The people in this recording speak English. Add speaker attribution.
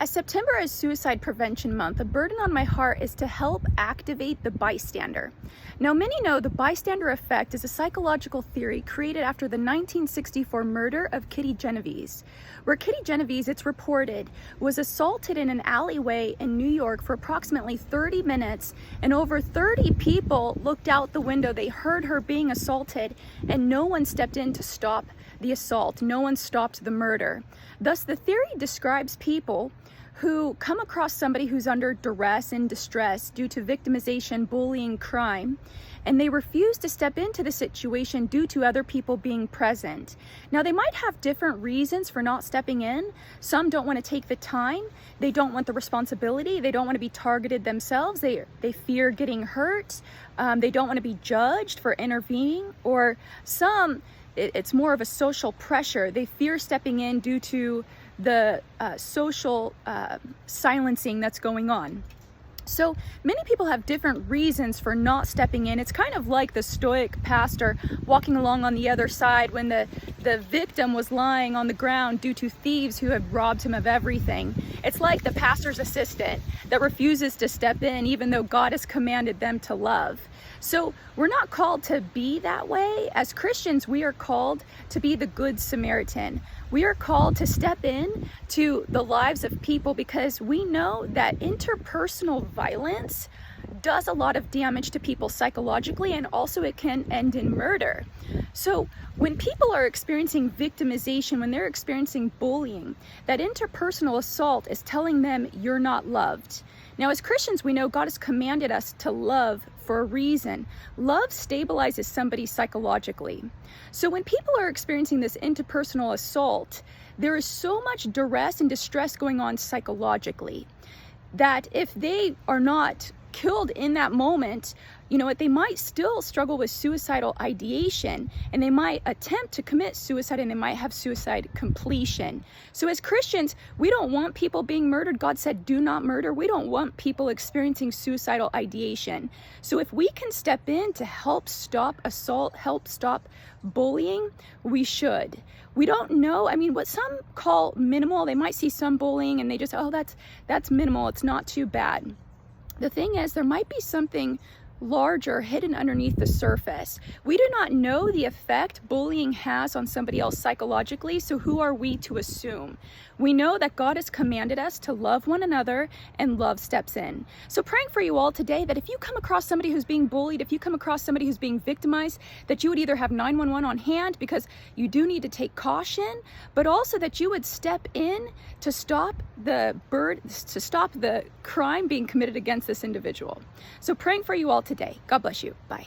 Speaker 1: As September is Suicide Prevention Month, a burden on my heart is to help activate the bystander. Now, many know the bystander effect is a psychological theory created after the 1964 murder of Kitty Genovese, where Kitty Genovese, it's reported, was assaulted in an alleyway in New York for approximately 30 minutes, and over 30 people looked out the window. They heard her being assaulted, and no one stepped in to stop the assault. No one stopped the murder. Thus, the theory describes people who come across somebody who's under duress and distress due to victimization, bullying, crime, and they refuse to step into the situation due to other people being present. Now, they might have different reasons for not stepping in. Some don't want to take the time. They don't want the responsibility. They don't want to be targeted themselves. They fear getting hurt. They don't want to be judged for intervening, or some, it's more of a social pressure. They fear stepping in due to the social silencing that's going on. So many people have different reasons for not stepping in. It's kind of like the stoic pastor walking along on the other side when the victim was lying on the ground due to thieves who had robbed him of everything. It's like the pastor's assistant that refuses to step in even though God has commanded them to love. So we're not called to be that way. As Christians, we are called to be the Good Samaritan. We are called to step in to the lives of people because we know that interpersonal violence does a lot of damage to people psychologically, and also it can end in murder. So when people are experiencing victimization, when they're experiencing bullying, that interpersonal assault is telling them you're not loved. Now, as Christians, we know God has commanded us to love for a reason. Love stabilizes somebody psychologically. So when people are experiencing this interpersonal assault, there is so much duress and distress going on psychologically that if they are not killed in that moment, you know what, they might still struggle with suicidal ideation, and they might attempt to commit suicide, and they might have suicide completion. So as Christians, we don't want people being murdered. God said, do not murder. We don't want people experiencing suicidal ideation. So if we can step in to help stop assault, help stop bullying, we should. We don't know, I mean, what some call minimal, they might see some bullying and they just, oh, that's minimal, it's not too bad. The thing is, there might be something larger hidden underneath the surface. We do not know the effect bullying has on somebody else psychologically, so who are we to assume? We know that God has commanded us to love one another, and love steps in. So praying for you all today that if you come across somebody who's being bullied, if you come across somebody who's being victimized, that you would either have 911 on hand because you do need to take caution, but also that you would step in to stop the crime being committed against this individual. So praying for you all today. God bless you. Bye.